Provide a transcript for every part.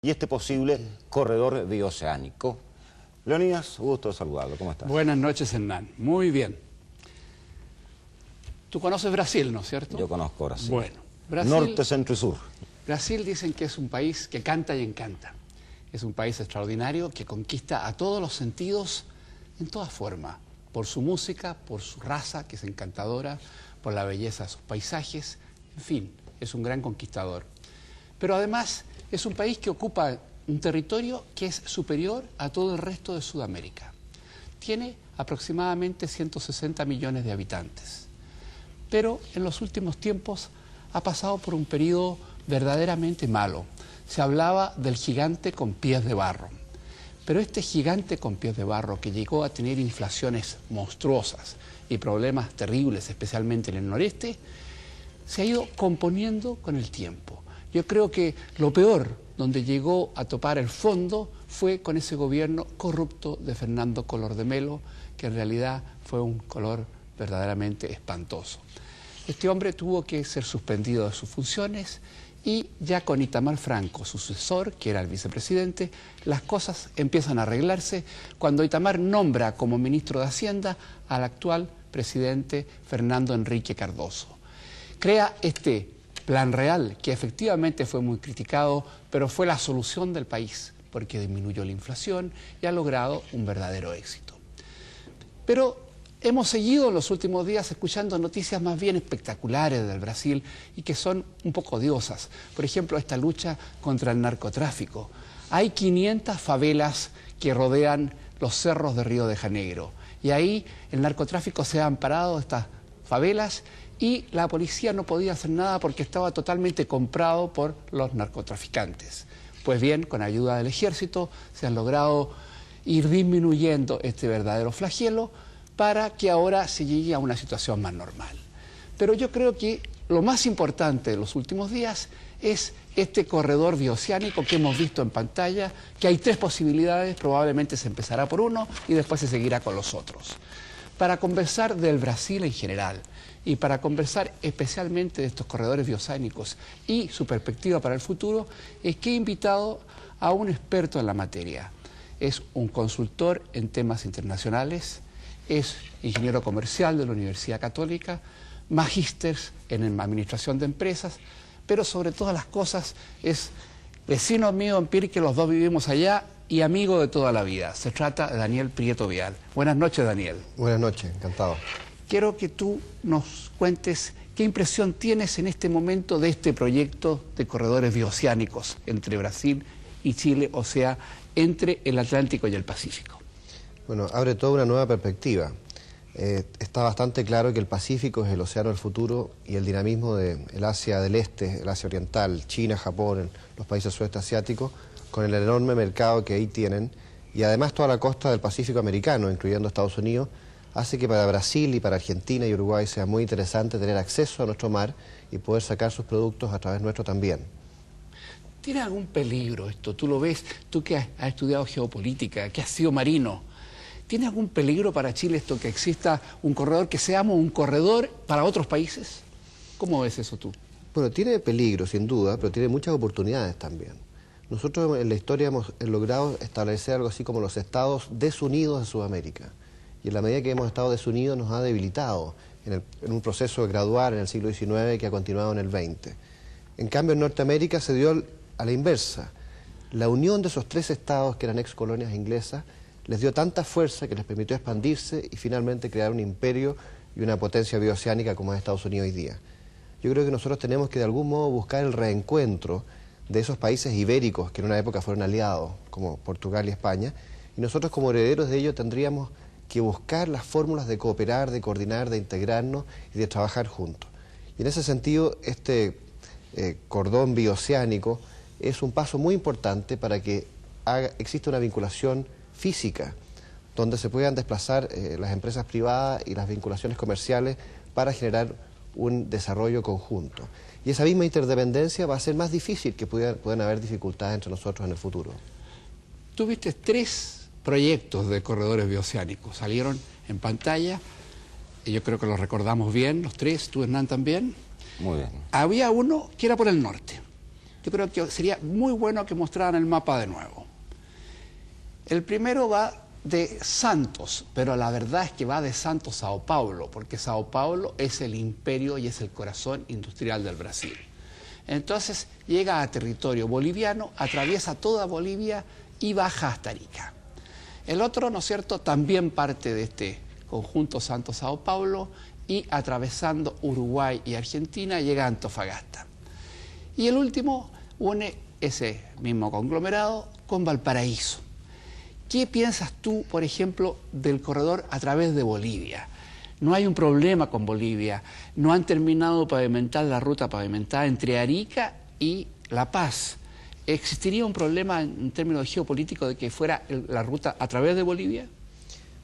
y este posible corredor bioceánico. Leonidas, gusto de saludarlo. ¿Cómo estás? Buenas noches, Hernán. Muy bien. Tú conoces Brasil, ¿no es cierto? Yo conozco Brasil. Bueno, Brasil... Norte, centro y sur. Brasil dicen que es un país que canta y encanta. Es un país extraordinario que conquista a todos los sentidos en toda forma. Por su música, por su raza, que es encantadora, por la belleza de sus paisajes. En fin, es un gran conquistador. Pero además es un país que ocupa un territorio que es superior a todo el resto de Sudamérica. Tiene aproximadamente 160 millones de habitantes. Pero en los últimos tiempos ha pasado por un periodo verdaderamente malo. Se hablaba del gigante con pies de barro. Pero este gigante con pies de barro, que llegó a tener inflaciones monstruosas y problemas terribles, especialmente en el noreste, se ha ido componiendo con el tiempo. Yo creo que lo peor, donde llegó a topar el fondo, fue con ese gobierno corrupto de Fernando Collor de Mello, que en realidad fue un color verdaderamente espantoso. Este hombre tuvo que ser suspendido de sus funciones y ya con Itamar Franco, su sucesor, que era el vicepresidente, las cosas empiezan a arreglarse cuando Itamar nombra como ministro de Hacienda al actual presidente Fernando Henrique Cardoso. Crea este Plan Real, que efectivamente fue muy criticado, pero fue la solución del país, porque disminuyó la inflación y ha logrado un verdadero éxito. Pero hemos seguido en los últimos días escuchando noticias más bien espectaculares del Brasil y que son un poco odiosas. Por ejemplo, esta lucha contra el narcotráfico. Hay 500 favelas que rodean los cerros de Río de Janeiro y ahí el narcotráfico se ha amparado estas favelas y la policía no podía hacer nada porque estaba totalmente comprado por los narcotraficantes. Pues bien, con ayuda del ejército se han logrado ir disminuyendo este verdadero flagelo para que ahora se llegue a una situación más normal. Pero yo creo que lo más importante de los últimos días es este corredor bioceánico que hemos visto en pantalla, que hay 3 posibilidades, probablemente se empezará por uno y después se seguirá con los otros. Para conversar del Brasil en general y para conversar especialmente de estos corredores bioceánicos y su perspectiva para el futuro, es que he invitado a un experto en la materia. Es un consultor en temas internacionales, es ingeniero comercial de la Universidad Católica, magíster en administración de empresas, pero sobre todas las cosas es vecino mío en Pirque, los dos vivimos allá, y amigo de toda la vida. Se trata de Daniel Prieto Vial. Buenas noches, Daniel. Buenas noches, encantado. Quiero que tú nos cuentes qué impresión tienes en este momento de este proyecto de corredores bioceánicos entre Brasil y Chile, o sea, entre el Atlántico y el Pacífico. Bueno, abre toda una nueva perspectiva. Está bastante claro que el Pacífico es el océano del futuro y el dinamismo del Asia del Este, el Asia Oriental, China, Japón, los países sudeste asiáticos, con el enorme mercado que ahí tienen, y además toda la costa del Pacífico americano, incluyendo Estados Unidos, hace que para Brasil y para Argentina y Uruguay sea muy interesante tener acceso a nuestro mar y poder sacar sus productos a través nuestro también. ¿Tiene algún peligro esto? Tú lo ves, tú que has estudiado geopolítica, que has sido marino. ¿Tiene algún peligro para Chile esto que exista un corredor, que seamos un corredor para otros países? ¿Cómo ves eso tú? Bueno, tiene peligro sin duda, pero tiene muchas oportunidades también. Nosotros en la historia hemos logrado establecer algo así como los estados desunidos de Sudamérica. Y en la medida que hemos estado desunidos nos ha debilitado en un proceso gradual en el siglo XIX que ha continuado en el XX. En cambio en Norteamérica se dio a la inversa. La unión de esos 3 estados que eran ex colonias inglesas les dio tanta fuerza que les permitió expandirse y finalmente crear un imperio y una potencia bioceánica como es Estados Unidos hoy día. Yo creo que nosotros tenemos que de algún modo buscar el reencuentro de esos países ibéricos que en una época fueron aliados, como Portugal y España, y nosotros como herederos de ello tendríamos que buscar las fórmulas de cooperar, de coordinar, de integrarnos y de trabajar juntos. Y en ese sentido, este cordón bioceánico es un paso muy importante para que exista una vinculación física, donde se puedan desplazar las empresas privadas y las vinculaciones comerciales para generar un desarrollo conjunto. Y esa misma interdependencia va a ser más difícil, que puedan haber dificultades entre nosotros en el futuro. Tuviste 3 proyectos de corredores bioceánicos, salieron en pantalla, y yo creo que los recordamos bien, los 3, tú Hernán también. Muy bien. Había uno que era por el norte, yo creo que sería muy bueno que mostraran el mapa de nuevo. El primero va de Santos, pero la verdad es que va de Santos a Sao Paulo, porque Sao Paulo es el imperio y es el corazón industrial del Brasil. Entonces llega a territorio boliviano, atraviesa toda Bolivia y baja hasta Arica. El otro, ¿no es cierto?, también parte de este conjunto Santos-Sao Paulo y atravesando Uruguay y Argentina llega a Antofagasta. Y el último une ese mismo conglomerado con Valparaíso. ¿Qué piensas tú, por ejemplo, del corredor a través de Bolivia? No hay un problema con Bolivia, no han terminado de pavimentar la ruta pavimentada entre Arica y La Paz. ¿Existiría un problema en términos geopolíticos de que fuera la ruta a través de Bolivia?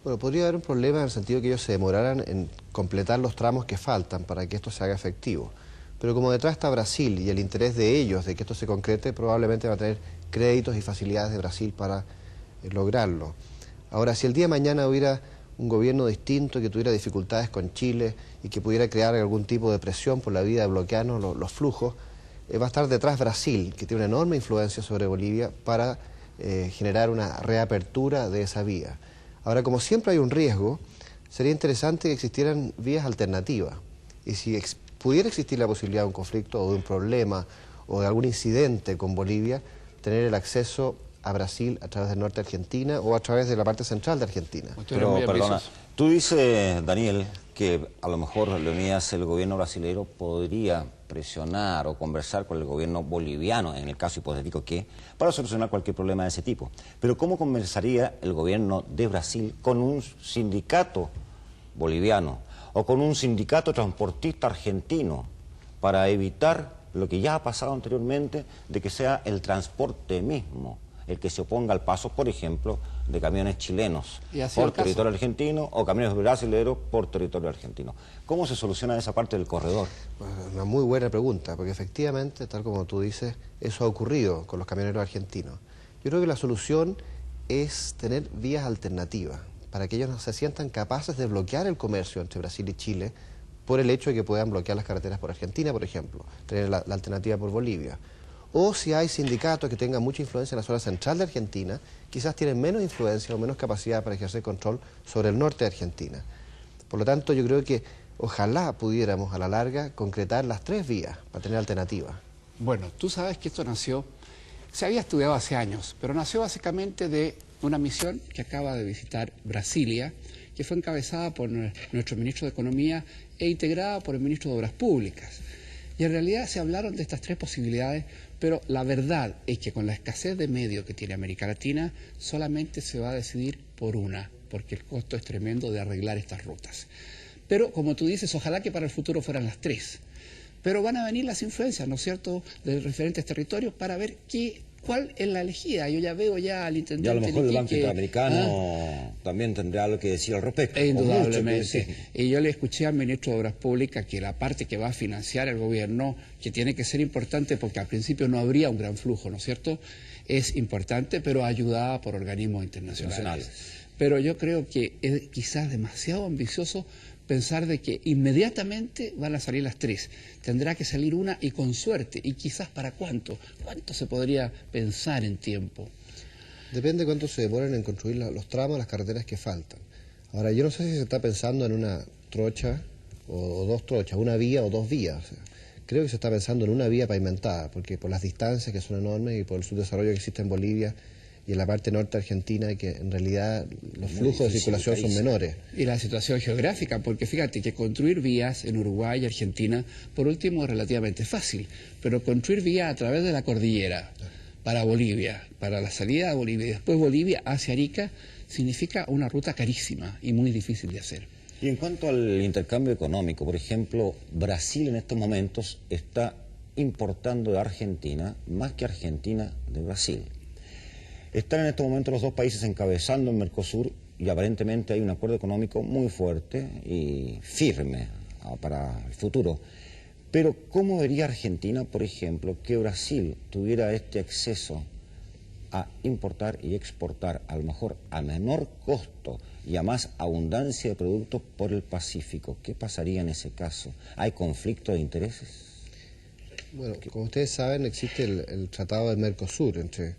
Bueno, podría haber un problema en el sentido de que ellos se demoraran en completar los tramos que faltan para que esto se haga efectivo. Pero como detrás está Brasil y el interés de ellos de que esto se concrete, probablemente va a tener créditos y facilidades de Brasil para lograrlo. Ahora, si el día de mañana hubiera un gobierno distinto que tuviera dificultades con Chile y que pudiera crear algún tipo de presión por la vía de bloquearnos los flujos, va a estar detrás Brasil, que tiene una enorme influencia sobre Bolivia para generar una reapertura de esa vía. Ahora, como siempre hay un riesgo, sería interesante que existieran vías alternativas. Y si pudiera existir la posibilidad de un conflicto o de un problema o de algún incidente con Bolivia, tener el acceso a Brasil a través del norte de Argentina o a través de la parte central de Argentina. Pero, perdona, tú dices, Daniel, que a lo mejor, Leonidas, el gobierno brasileño podría presionar o conversar con el gobierno boliviano, en el caso hipotético que, para solucionar cualquier problema de ese tipo. Pero ¿cómo conversaría el gobierno de Brasil con un sindicato boliviano o con un sindicato transportista argentino para evitar lo que ya ha pasado anteriormente, de que sea el transporte mismo el que se oponga al paso, por ejemplo, de camiones chilenos por territorio argentino o camiones brasileños por territorio argentino? ¿Cómo se soluciona esa parte del corredor? Una muy buena pregunta, porque efectivamente, tal como tú dices, eso ha ocurrido con los camioneros argentinos. Yo creo que la solución es tener vías alternativas, para que ellos no se sientan capaces de bloquear el comercio entre Brasil y Chile por el hecho de que puedan bloquear las carreteras por Argentina, por ejemplo, tener la alternativa por Bolivia. O si hay sindicatos que tengan mucha influencia en la zona central de Argentina, quizás tienen menos influencia o menos capacidad para ejercer control sobre el norte de Argentina. Por lo tanto, yo creo que ojalá pudiéramos a la larga concretar las tres vías para tener alternativas. Bueno, tú sabes que esto nació, se había estudiado hace años, pero nació básicamente de una misión que acaba de visitar Brasilia, que fue encabezada por nuestro ministro de Economía e integrada por el ministro de Obras Públicas. Y en realidad se hablaron de estas tres posibilidades, pero la verdad es que con la escasez de medios que tiene América Latina, solamente se va a decidir por una, porque el costo es tremendo de arreglar estas rutas. Pero, como tú dices, ojalá que para el futuro fueran las tres. Pero van a venir las influencias, ¿no es cierto?, de diferentes territorios para ver cuál es la elegida. Yo ya veo al intendente. Y a lo mejor el Banco Interamericano también tendrá algo que decir al respecto. Indudablemente. Y yo le escuché al ministro de Obras Públicas que la parte que va a financiar el gobierno, que tiene que ser importante porque al principio no habría un gran flujo, ¿no es cierto?, es importante, pero ayudada por organismos internacionales. Pero yo creo que es quizás demasiado ambicioso pensar de que inmediatamente van a salir las tres. Tendrá que salir una y con suerte. ¿Y quizás para cuánto? ¿Cuánto se podría pensar en tiempo? Depende cuánto se demoren en construir los tramos, las carreteras que faltan. Ahora, yo no sé si se está pensando en una trocha o dos trochas, una vía o dos vías. O sea, creo que se está pensando en una vía pavimentada, porque por las distancias que son enormes y por el subdesarrollo que existe en Bolivia y en la parte norte argentina, que en realidad los flujos de circulación son menores. Y la situación geográfica, porque fíjate que construir vías en Uruguay y Argentina, por último, es relativamente fácil, pero construir vías a través de la cordillera para Bolivia, para la salida de Bolivia y después Bolivia hacia Arica, significa una ruta carísima y muy difícil de hacer. Y en cuanto al intercambio económico, por ejemplo, Brasil en estos momentos está importando de Argentina más que Argentina de Brasil. Están en estos momentos los dos países encabezando en Mercosur y aparentemente hay un acuerdo económico muy fuerte y firme para el futuro. Pero ¿cómo vería Argentina, por ejemplo, que Brasil tuviera este acceso a importar y exportar, a lo mejor a menor costo y a más abundancia de productos por el Pacífico? ¿Qué pasaría en ese caso? ¿Hay conflicto de intereses? Bueno, como ustedes saben, existe el Tratado del Mercosur entre